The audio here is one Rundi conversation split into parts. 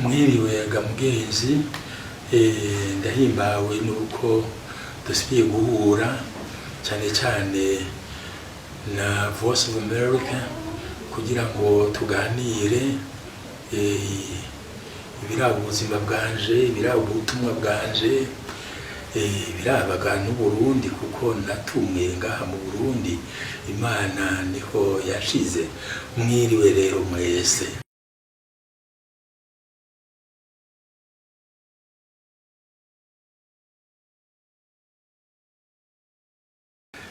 Mwiriwe mugenzi ndahimbawe nuko dusibiye guhura cyane cyane na Voice of America kugira ngo tuganire ibiraba ubuzima bwanje, ibiraba ubutumwa bwanje, ibirabaga n'Uburundi kuko natumwe ngaha mu Burundi, Imana niho yashize. Mwiriwe rero mwese.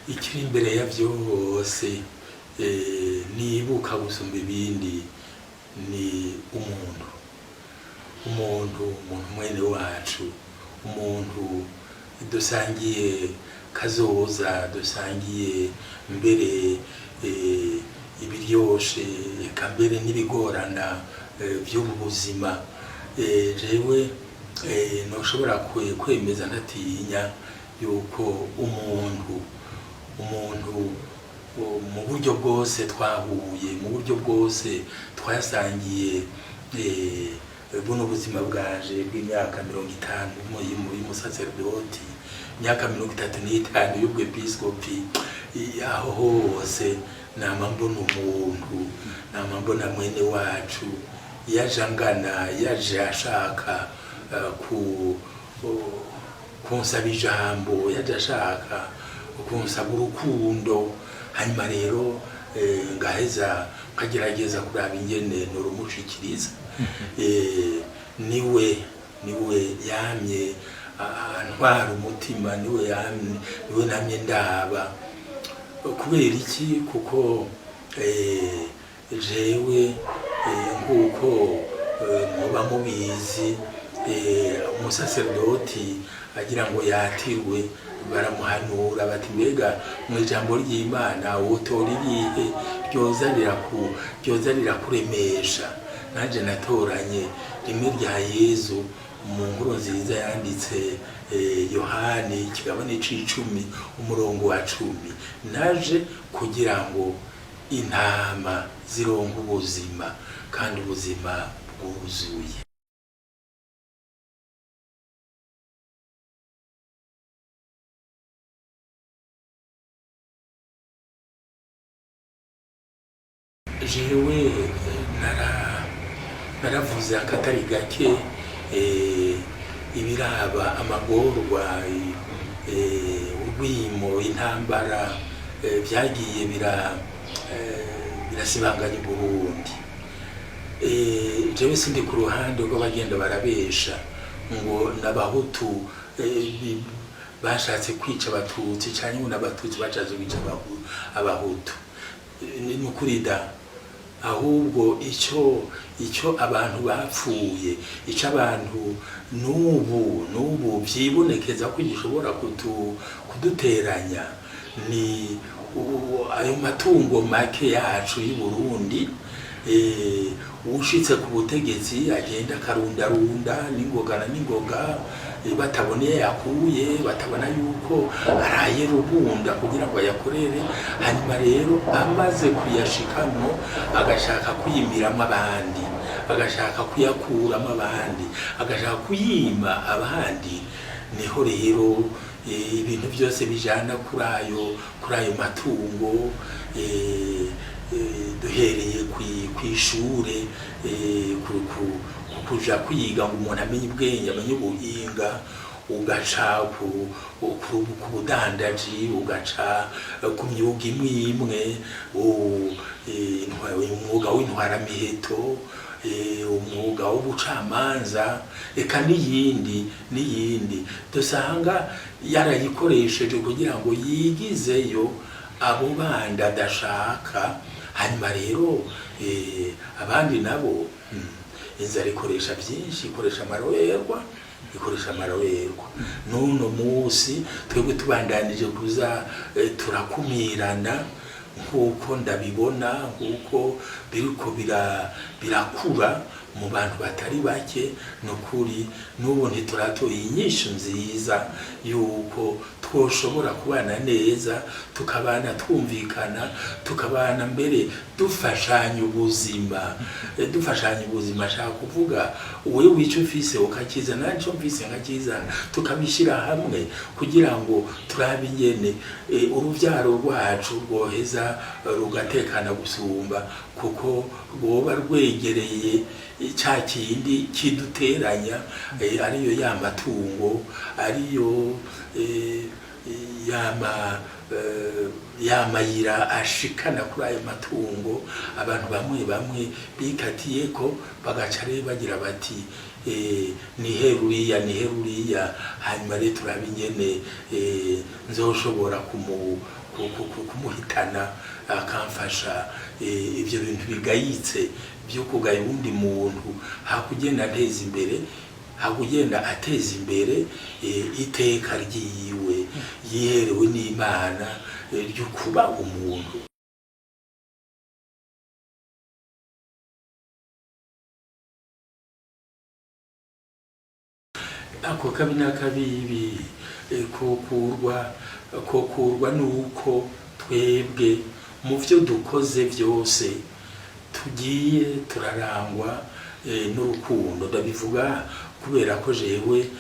Ikiri imbere ya byose nibuka gusumba ibindi ni umuntu mwene wacu, umuntu dusangiye kazoza, dusangiye mbere ibiryoshe eka mbere n'ibigorana by'ubu buzima. Jewe noshobora kwemeza ntatinya yuko umuntu mu buryo bwose twahuye, mu buryo bwose twasangiye buno buzima bwaje bw'imyaka 50 y'umusaserdoti, imyaka 35 y'ubwepiskopi, aho hose nama mbona umuntu, nama mbona mwene wacu yajangana, yaje ashaka kunsaba ijambo, yaje ashaka kunsaba urukundo. Hanyuma rero ngaheza kagerageza kuraba ingene norumushikiriza. Niwe yamye antwara umutima, niwe namye ndaba. Kubera iki? Kuko jewe nkuko muba mubizi, umusaserdoti agira ngo yatirwe baramuhanura bati mbega mu ijambo ry'Imana wotora irihe ryozanira kuremesha. Naje natoranye rimwe rya Yezu mu nkuru nziza yanditse Yohani ikigabane c'icumi umurongo wa 10. Naje kugira ngo intama zironke ubuzima kandi ubuzima bwuzuye. Jewe naravuze akatari gake ibiraba amagorwa, urwimo, intambara byagiye birasibanganya Burundi. Jewe sindi ku ruhande rwo bagenda barabesha ngo n'abahutu bashatse kwica abatutsi cyane ngo n'abatutsi bashatse kwica abahutu. Ni mukurida ahubwo icyo abantu bapfuye, icyo abantu n'ubu byibonekeza ko gishobora kuduteranya ni ayo matungo make yacu y'u Burundi. Ushitse ku butegetsi agenda karundarunda n'ingoga bataboneye yakuye, batabona yuko araye rubunda kugira ngo yakorere. Hanyuma rero amaze kuyashikamo agashaka kuyimiramo abandi, agashaka kuyakuramo abandi, agashaka kuyima abandi. Niho rero ibintu byose bijana kuri ayo matungo, duhereye kwishure, kuja kwiga ngo umuntu amenye ubwenge, amenye ubuhinga, ugaca ku budandaji, ugaca ku myuga imwe, umwuga w'intwaramiheto, umwuga w'ubucamanza, eka n'iyindi dusanga yarayikoresheje kugira ngo yigizeyo abo bandi adashaka. Hanyuma rero abandi nabo inzara ikoresha byinshi, ikoresha amaroherwa. Nuno musi twebwe tubandanije kuza turakumirana nkuko ndabibona, nkuko biriko birakura mu bantu batari bake. Nukuri n'ubu ntituratoye inyishu nziza yuko twoshobora kubana neza, tukabana twumvikana, tukabana mbere dufashanya ubuzima. Dufashanya ubuzima ashaka kuvuga wewe wico ufise ukakiza naco mfise nkakiza, tukabishira hamwe kugira ngo turabe ingene uruvyaro rwacu rwoheza rugatekana gusumba, kuko rwoba rwegereye cya kindi kiduteranya, ariyo ya matungo, ariyo yamayira ashikana kuri ayo matungo. Abantu bamwe bamwe bikatiye ko bagaca rero bagira bati nihe ruriya, hanyuma rero turabe ingene nzoshobora kumuhitana akamfasha. Ibyo bintu bigayitse byo kugaya undi muntu hakugenda ateza imbere iteka ryiwe yiherewe n'Imana ryo kuba umuntu. Ako kabi n'akabibi kokurwa nuko twebwe mu byo dukoze byose tugiye turarangwa n'urukundo. Ndabivuga kubera ko jewe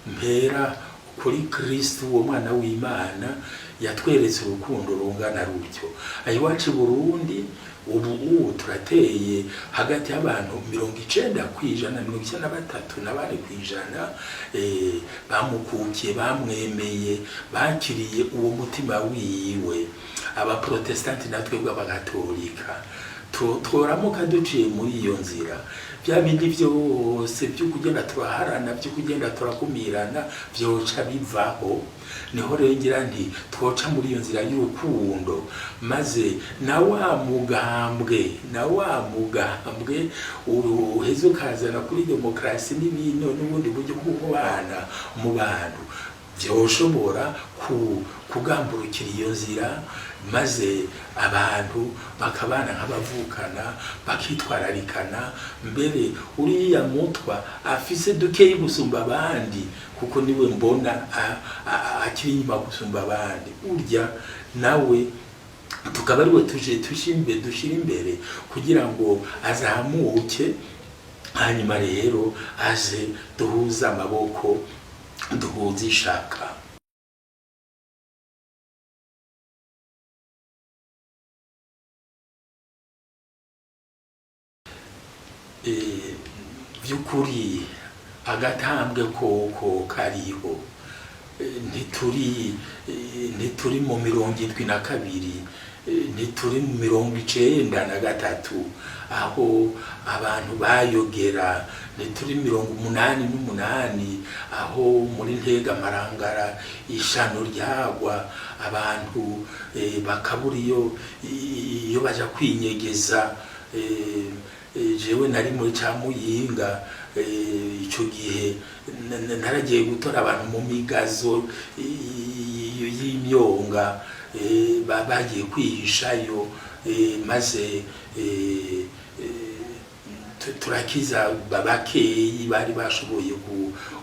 mpera kuri Kristo uwo mwana w'Imana yatweretse urukundo rungana rutyo. Ayiwacu Burundi ubu turateye hagati y'abantu 90% 93% bamukukiye, bamwemeye, bakiriye uwo mutima wiwe. Abaprotestanti natwe bw'abagatolika tworamuka duciye muri iyo nzira, bya bindi byose byo kugenda turaharana, byo kugenda turakumirana byoca bivaho. Niho rero ngira nti twoca muri iyo nzira y'urukundo, maze na wa mugambwe uheze ukazana kuri demokarasi n'ibintu n'ubundi buryo bw'ubana mu bantu byoshobora kugamburukira iyo nzira, maze abantu bakabana nk'abavukana, bakitwararikana. Mbere uriya mutwa afise dukeyi gusumba abandi, kuko niwe mbona akiri inyuma gusumba abandi, urya nawe tukaba ariwe dushira imbere kugira ngo azamuke, hanyuma rero aze duhuza amaboko, duhuza ishaka. Vyukuri agatambwe koko kariho, ntituri mu 72, ntituri mu 93 aho abantu bayogera, ntituri 88 aho muri Ntega Marangara ishano ryagwa, abantu bakabura iyo baja kwinyegeza. Jewe nari muri Camuyinga, ico gihe naragiye gutora abantu mu migazo y'imyonga, bagiye kwihishayo, maze turakiza babakeyi bari bashoboye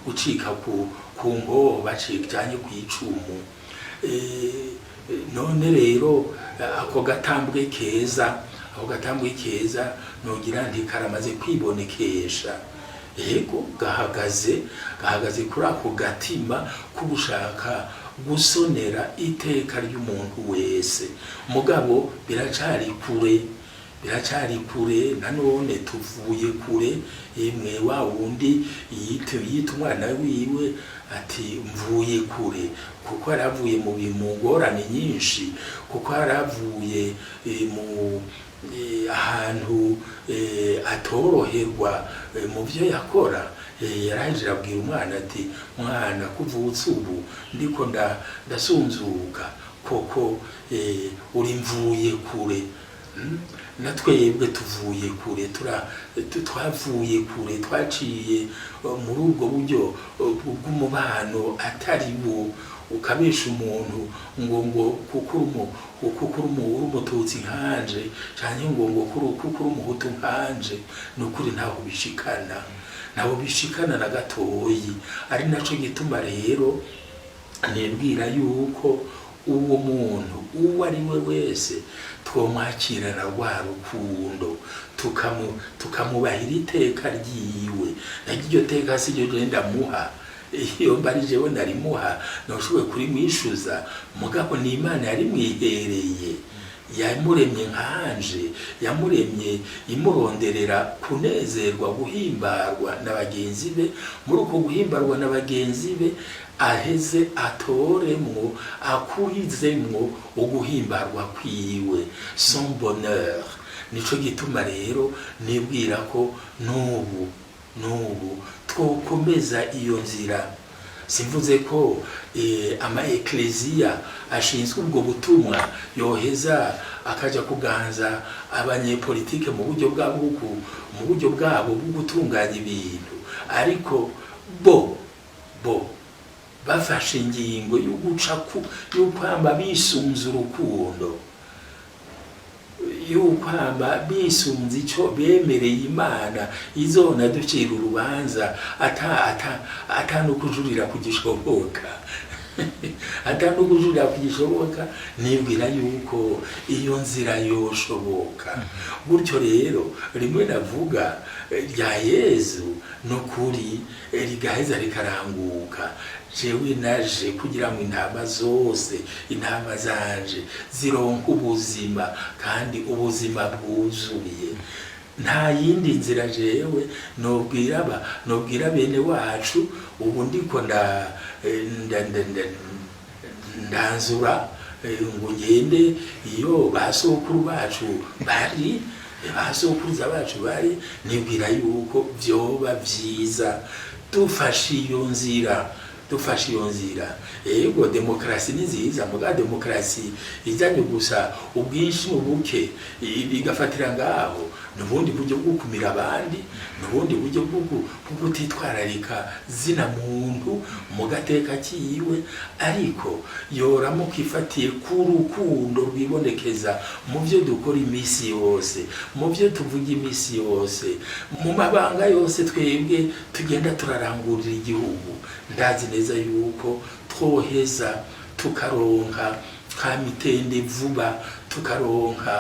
gucika ku ngo bacikanye ku icumu. None rero ako gatambwe keza nogira nti karamaze kwibonekesha. Yego gahagaze kuri ako gatima kubushaka gusonera iteka ry'umuntu wese. Mugabo biracari kure, nanone tuvuye kure. Imwe wa wundi yita umwana wiwe ati mvuye kure, kuko aravuye mu bimugorane nyinshi, kuko aravuye mu ahantu atoroherwa mu byo yakora. Yaraje abwira umwana ati mwana kuvutse ubu ndiko ndasunzuka, koko uri mvuye kure. Natwebwe tuvuye kure, twavuye kure, twaciye muri ubwo buryo bw'umubano atari bo. Ukabesha umuntu ngo kuko umututsi nkanje, cyane ngo kuko umuhutu nkanje, nukuri ntaho bishikana na gatoyi. Ari naco gituma rero nibwira yuko uwo muntu uwo ari we wese twomwakirana rwa rukundo tukamubahira iteka ryiwe naryo teka si ryo genda muha iyo mbarije we narimuha noshoboye kuri mwishuza mugabo ni Imana yari mwihereye yamuremye nkanje yamuremye imuronderera kunezerwa guhimbarwa na bagenzi be muri uko guhimbarwa na bagenzi be aheze atoremwo akurizemwo uguhimbarwa kwiwe son bonheur nico gituma rero nibwira ko nubu twokomeza iyo nzira simvuze ko ama ecclesia ashinzwe ubwo butumwa yoheza akaja kuganza abanyepolitike mu buryo bwabo bwo gutunganya ibintu ariko bo bafashe ingingo y'ukwamba bisunze urukundo y'ukwamba bisunze ico bemereye Imana izona ducira urubanza atanu kujurira kugishoboka atanu kujurira kugishoboka nibwira yuko iyo nzira yoshoboka gutyo rero rimwe navuga rya Yezu no kuri rigaheza rikaranguka jewe naje kugira ngo intama zanje zironka ubuzima kandi ubuzima bwuzuye nta yindi nzira jewe nobwira bene wacu ubu ndiko ndanzura ngo ngende iyo basokuru bacu bari basokuruza bacu bari nibwira yuko vyoba vyiza dufashe iyo nzira ego demokrasi ni nziza muga demokrasi ijanye gusa ubwinshi ubuke bigafatira ngaho nubundi buryo bwo kumira abandi nubundi buryo bwo gutitwararika zina muntu mu gateka kiwe ariko yoramo kwifatiye ku rukundo rwibonekeza mu byo dukora imisi yose mu byo tuvuga imisi yose mu mabanga yose twebwe tugenda turarangurira igihugu ndazi neza yuko twoheza tukaronka kamitende vuba tukaronka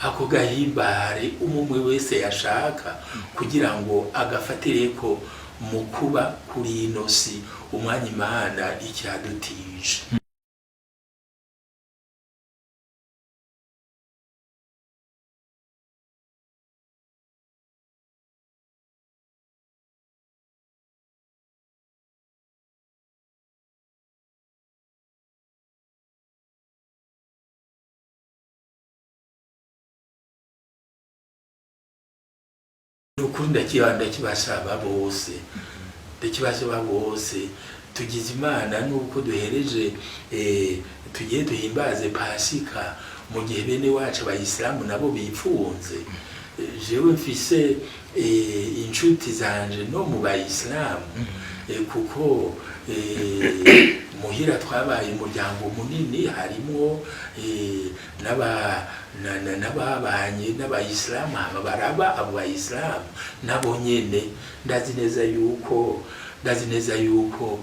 ako gahimbare umwe wese yashaka kugira ngo agafatireko mu kuba kuri inosi umwanya Imana icyadutije ukuri ndakibasaba bose tugize Imana nuko duhereje tugiye duhimbaze Pasika mu gihe bene wacu abayisilamu nabo bipfunze jewe mfise inshuti zanje no mu bayisilamu kuko muhira twabaye umuryango munini harimo n'ababanye n'abayisilamu baraba abo bayisilamu nabo nyene ndazi neza yuko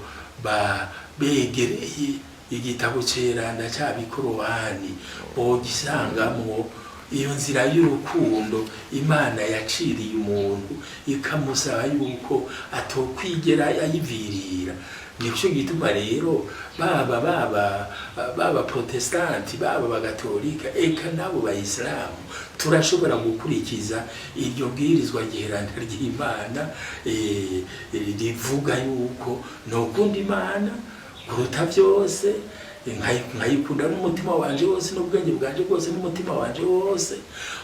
begereye igitabo ceranda cabikorowani bogisangamwo iyo nzira y'urukundo Imana yaciriye umuntu ikamusaba yuko atokwigera ayivirira nico gituma rero baba protestanti baba bagatolika eka nabo bayisilamu turashobora gukurikiza iryo bwirizwa giheranda ry'Imana rivuga yuko no kunda Imana kuruta byose nkayikunda n'umutima wanje wose n'ubwenge bwanje bwose n'umutima wanje wose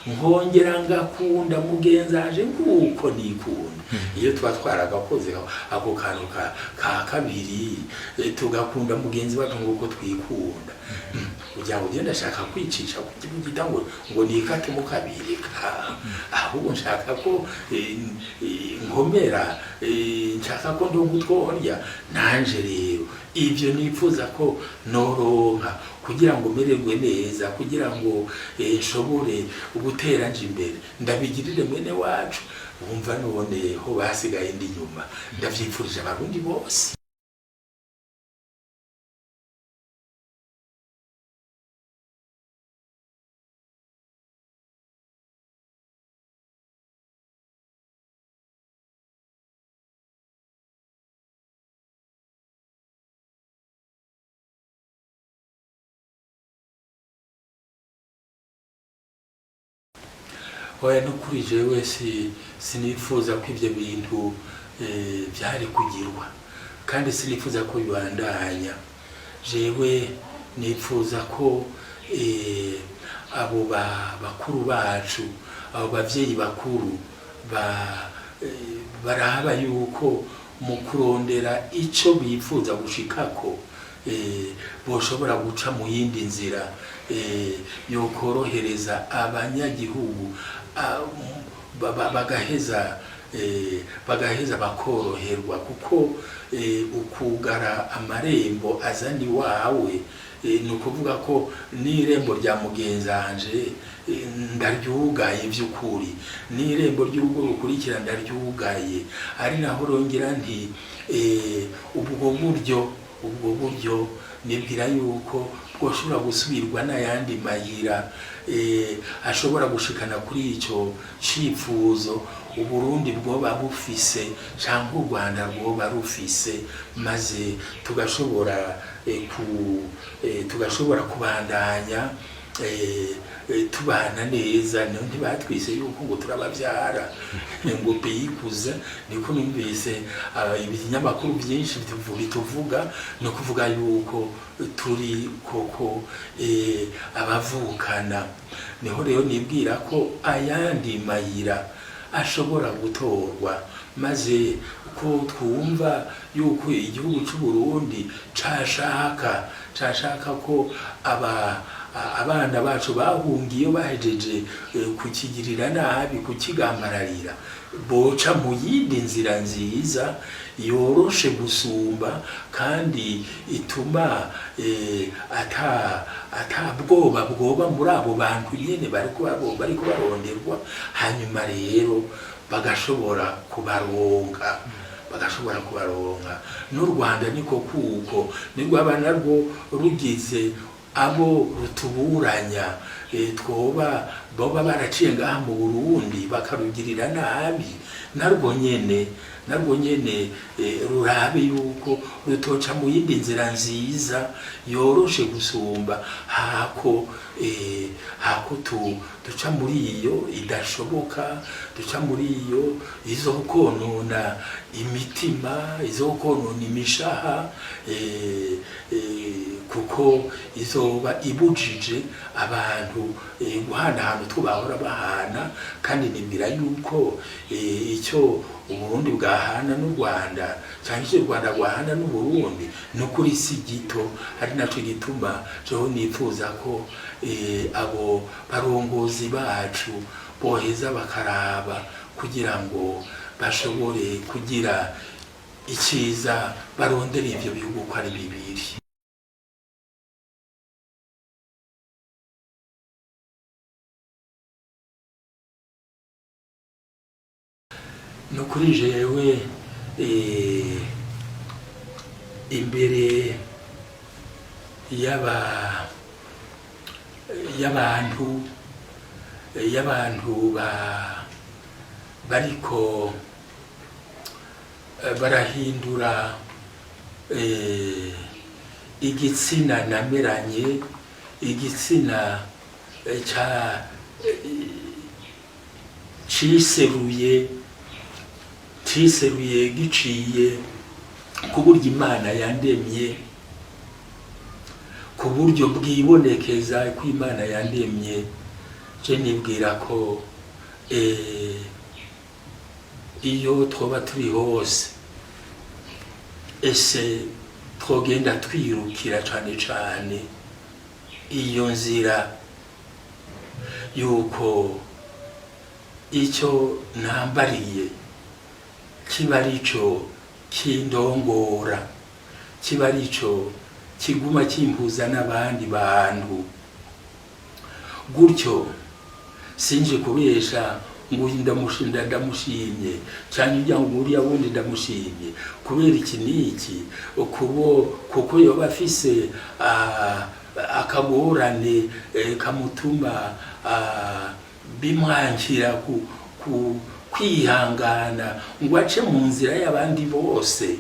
nkongera ngakunda mugenzaje nguko nikunda iyo twatwaragakoze ako kantu ka kabiri tugakunda mugenzi wacu nguko twikunda kugira ngo ugenda ashaka kwicisha kugira ngo nikate mu kabiri ahubwo nshaka ko nkomera nshaka ko ndo gutworya nanje rero ibyo nipfuza ko noronka kugira ngo mererwe neza kugira ngo nshobore gutera nje imbere ndabigirire mwene wacu wumva none ho basigaye ndi nyuma ndavyipfurije abarundi bose hoya no kuri jewe sinifuza ko ivyo bintu byari kugirwa kandi sinifuza ko bibandanya. Jewe nifuza ko abo bakuru bacu, abo bavyeyi bakuru barahaba yuko mu kurondera ico bifuza gushikako boshobora guca mu yindi nzira yokorohereza abanyagihugu bagaheza bakoroherwa, kuko ukugara amarembo azani wawe ni ukuvuga ko n'irembo rya mugenzanje ndaryugaye by'ukuri, n'irembo ry'urugo rukurikira ndaryugaye. Ari naho rongera nti ubwo buryo nibwira yuko bwoshobora gusubirwa n'ayandi mayira ashobora gushikana kuri icyo cifuzo Uburundi bwoba bufise cyangwa u Rwanda bwoba rufise, maze tugashobora kubandanya tubana neza. Ntibatwise yuko ngo turabavyara ngo biyikuza, niko numvise ibinyamakuru byinshi bituvuga, no kuvuga yuko turi koko abavukana. Niho rero nibwira ko ayandi mayira ashobora gutorwa, maze ko twumva yuko igihugu cy'u Burundi cashaka ko abana bacu bahungiye bahejeje kukigirira nabi, kukigambararira, boca mu yindi nzira nziza yoroshe gusumba kandi ituma ata bwoba muri abo bantu nyene bariko baronderwa, hanyuma rero bagashobora kubaronka. N'u Rwanda niko kuko nirwo abana rwo rugize abo rutuburanya, boba baraciye ngaha mu Burundi bakarugirira nabi, narwo nyene rurabe yuko rutoca mu yindi nzira nziza yoroshe gusumba hako duca muri iyo idashoboka, duca muri iyo izokonona imitima, izokonona imishaha, kuko izoba ibujije abantu guhanahana utwo bahora bahana. Kandi nibwira yuko icyo Uburundi bwahana n'u Rwanda cyangwa icyo u Rwanda rwahana n'u Burundi no kuri si gito. Ari naco gituma cyo nifuza ko abo barongozi bacu boheza bakaraba kugira ngo bashobore kugira iciza barondera ivyo bihugu ko ari bibiri. No kuri jewe imbere y'abantu bariko barahindura igitsina nameranye, igitsina ciseruye giciye ku buryo Imana yandemye, ku buryo bwibonekeza ko Imana yandemye. Je nibwira ko iyo twoba turi hose ese twogenda twirukira cane iyo nzira yuko icyo nambariye kiba arico kindongora, kiba arico kiguma kimpuza n'abandi bantu. Gutyo sinje kubesha ngo ndamushimye cyane ujya ngo uriya wundi ndamushimye kubera iki niki, kuko yoba afise akagorane kamutuma bimwankira kwihangana ngo ace mu nzira y'abandi bose.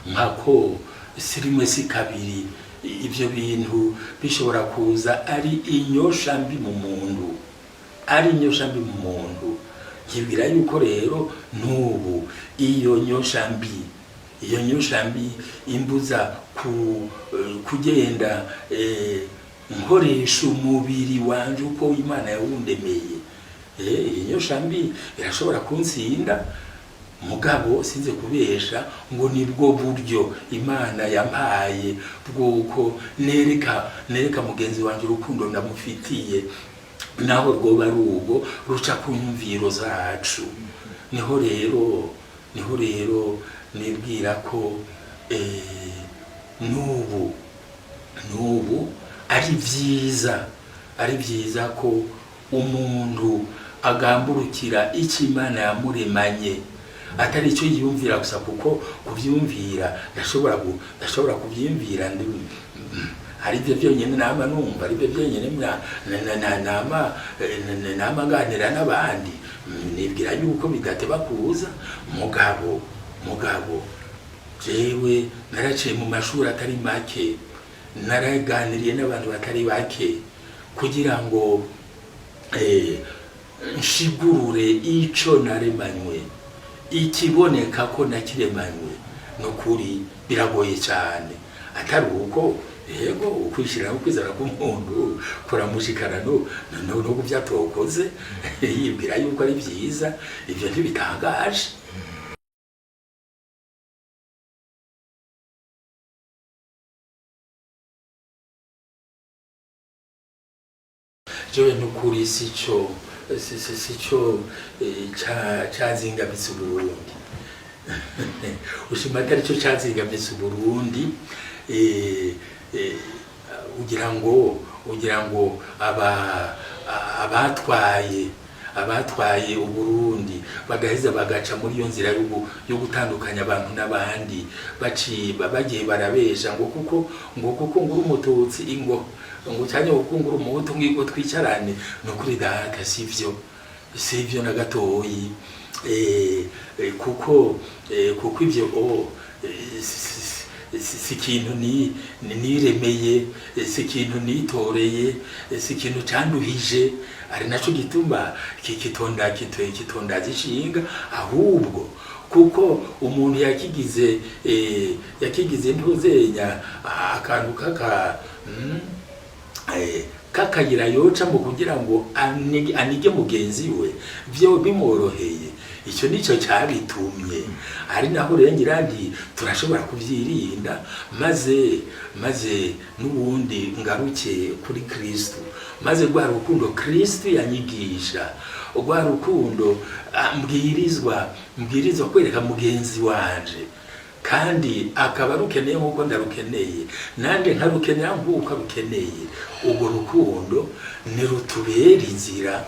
Nkako sirimwe si kabiri ibyo bintu bishobora kuza ari inyosha mbi mu muntu, ari inyoshambi mu muntu. Kibwira yuko rero n'ubu iyo nyoshambi imbuza kugenda nkoresha umubiri wanje uko Imana yawundemeye. Inyoshambi irashobora kunsinda, mugabo sinze kubesha ngo nibwo buryo Imana yampaye bwuko nereka mugenzi wanje urukundo ndamufitiye, naho rwoba rugo ruca ku nyumviro zacu. Niho rero nibwira ko nubu ari vyiza ko umuntu agamburukira icyo Imana yamuremanye, atari icyo yiyumvira gusa, kuko kuvyumvira ndashobora kuvyumvira hari byo byonyine nama numva, ari byo byonyine nama nganira n'abandi, nibwira yuko bidateba kuza. Mugabo jewe naraciye mu mashuri atari make, naraganiriye n'abantu batari bake kugira ngo nshigurure ico naremanywe, ikiboneka ko nakiremanywe. Nukuri biragoye cyane, atari uko yego ukwishira ukwizera k'umuntu kuramushikana no kuvyatokoze yibwira yuko ari byiza. Ivyo ntibitangaje. Jewe nukuri sico cazingamitse Uburundi. Ushima atari cyo cazingamitse Uburundi. Ugira ngo abatwaye Uburundi bagaheza bagaca muri iyo nzira yo gutandukanya abantu n'abandi, bagiye barabesha ngo kuko nguru umututsi ngo cyane gukungura umuhutu ngo twicarane. Nukuri data sivyo na gatoyi. Kuko ivyo si ikintu niremeye, si ikintu nitoreye, si ikintu canduhije. Ari naco gituma kitonda zishinga, ahubwo kuko umuntu yakigize ntuzenya akantu kakayira yocamo kugira ngo anige mugenzi we, byo bimworoheye. Icyo nico cyabitumye. Ari naho rero ngirandi turashobora kuvyirinda, maze n'ubundi ngaruke kuri Kristo, maze rwa rukundo Kristo yanyigisha, rwa rukundo mbwirizwa kwereka mugenzi wanje, kandi akaba rukeneye nk'uko ndarukeneye, nanjye nkarukenera nk'uko arukeneye. Ubwo rukundo nirutubera inzira,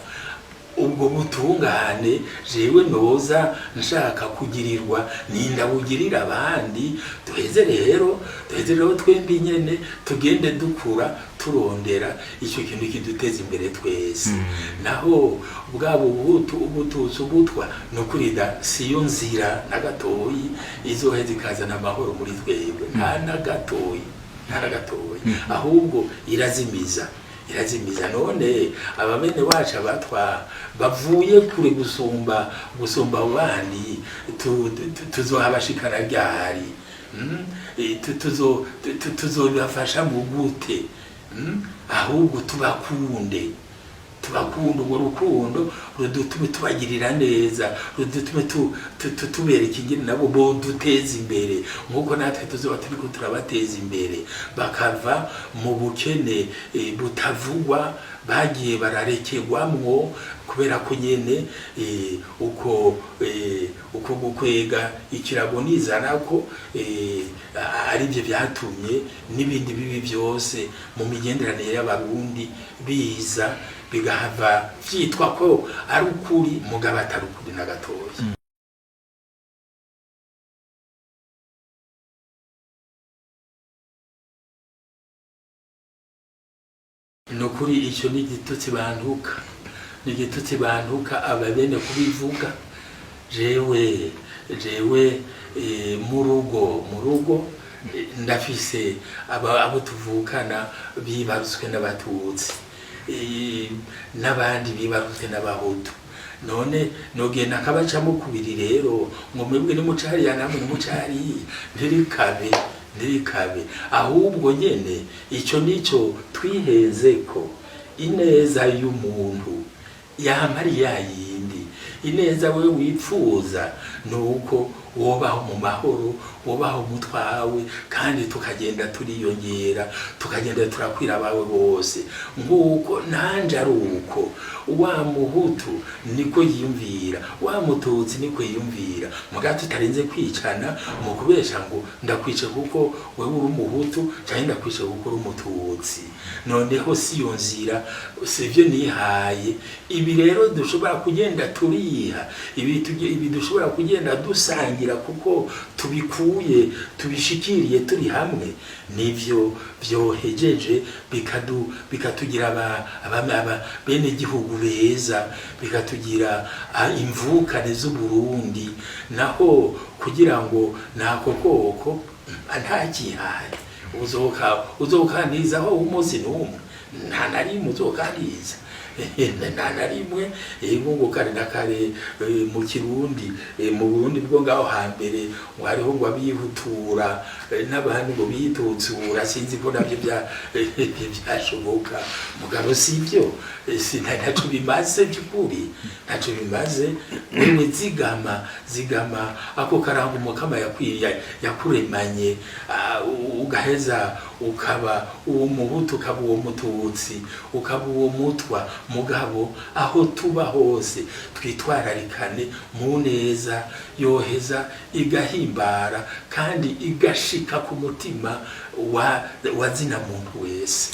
ubwo butungane jewe noza nshaka kugirirwa nindabugirira abandi. Duheze rero twembi nyene tugende dukura turondera icyo kintu kiduteza imbere twese. Naho bwabo ubututsi ubutwa no kurida siyo nzira na gatoyi izoheza ikazana amahoro muri twebwe, nta na gatoyi. Ahubwo irazimiza. None abamene wacu abatwa bavuye kure gusumba abandi, tuzohabashikana ryari? Tuzobafasha mu gute? Ahubwo tubakunde urwo rukundo rudutume tubagirira neza, rudutume tubereka ingene nabo boduteza imbere, nk'uko natwe tuzoba turiko turabateza imbere, bakava mu bukene butavugwa bagiye bararekerwamwo, kubera ko nyene uko gukwega ikirago nizana ko ari byo byatumye n'ibindi bibi byose mu migenderanire y'abarundi biza bigahava vyitwa ko ari ukuri, mugabo atari ukuri na gatoya. Nukuri icyo ni igitutsi bantuka ababene kubivuga. Jewe mu rugo ndafise abo tuvukana bibaruswe n'abatutsi, n'abandi bibarutse n'abahutu none nogenda akabacamo kubiri rero ngo mwebwe nimucari ya namwe nimucari ntirikabe ahubwo nyene ico nico twiheze ko ineza y'umuntu yamari yayindi ineza we wipfuza nuko wobaho mu mahoro wobaho mutwawe kandi tukagenda turiyongera tukagenda turakwira abawe bose nguko nanje ari uko wa muhutu niko yiyumvira wa mututsi niko yiyumvira mugati tarenze kwicana mu kubesha ngo ndakwice kuko wewe uri umuhutu cyane ndakwice kuko uri umututsi noneho si yonzira sivyo nihaye ibi rero dushobora kugenda turiha ibi dushobora kugenda dusangira kuko tubikuye tubishikiriye turi hamwe nivyo byohejeje bikatugira aba bene gihugu beza bikatugira imvukane z'u Burundi naho kugira ngo nako koko ntakihaye uzokanizaho umunsi n'umwe nta nari muzokaniza nta rimwe ngo kare na kare mu Kirundi mu Burundi bwo ngaho hambere ngo hariho ngo abihutura n'abandi ngo bitutsura sinzi ko nabyo byashoboka mugabo sivyo ntaco bimaze by'ukuri ntaco bimaze wewe zigama ako karango mukama yakuremanye ugaheza ukaba uwo muhutu ukaba uwo mututsi ukaba uwo mutwa mugabo aho tuba hose twitwararikane mu neza yoheza igahimbara kandi igashika ku mutima wa zina muntu wese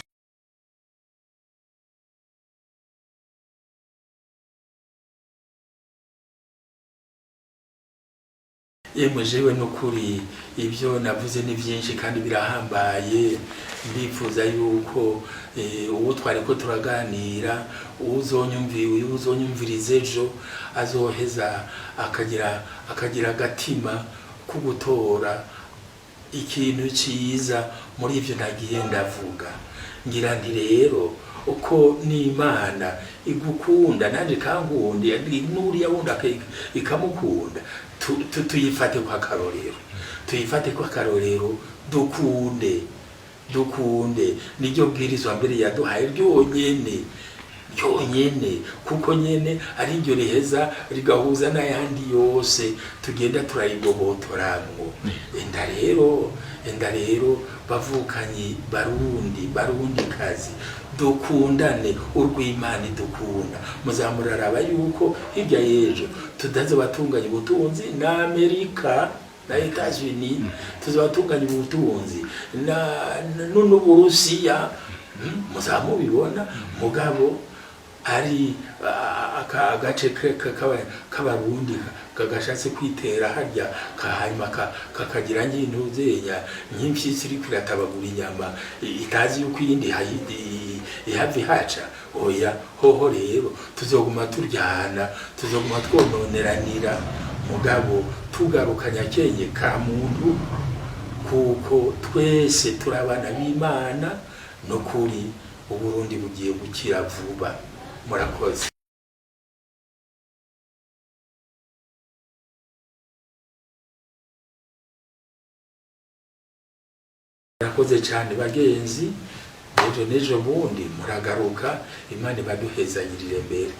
yemwe jewe nukuri ibyo navuze ni byinshi kandi birahambaye ndifuza yuko uwo twari ko turaganira uzonyumvirize ejo azoheza akagira agatima ko gutora ikintu cyiza muri ivyo nagiye ndavuga ngira nti rero uko n'Imana igukunda nanje kangundi nuriya wunda ikamukunda tuyifate kwa karorero dukunde niryo bwirizwa mbere yaduhaye ryonyene kuko nyene ari ryo riheza rigahuza n'ayandi yose tugenda turayigobotoramwo enda rero bavukanyi barundi kazi dukundane urw'Imana dukunda muzamuraraba yuko hirya yejo tudaze batunganya ubutunzi na Amerika na Etats-Unis tuzabatunganya ubutunzi no Burusiya muzamubibona mugabo ari agace k'abarundi kagashatse kwitera harya kahanyuma kakagira nyintuzenya nyimfyisi iri kwiratabagura inyama itazi yuko iyindi ihava ihaca oya hoho rero tuzoguma turyana tuzoguma twononeranira mugabo tugarukanya kenye ka muntu kuko twese turabana b'Imana no kuri Uburundi bugiye gukira vuba murakoze murakoze cyane bagenzi ejo bundi muragaruka Imana baduhezanyirire mbere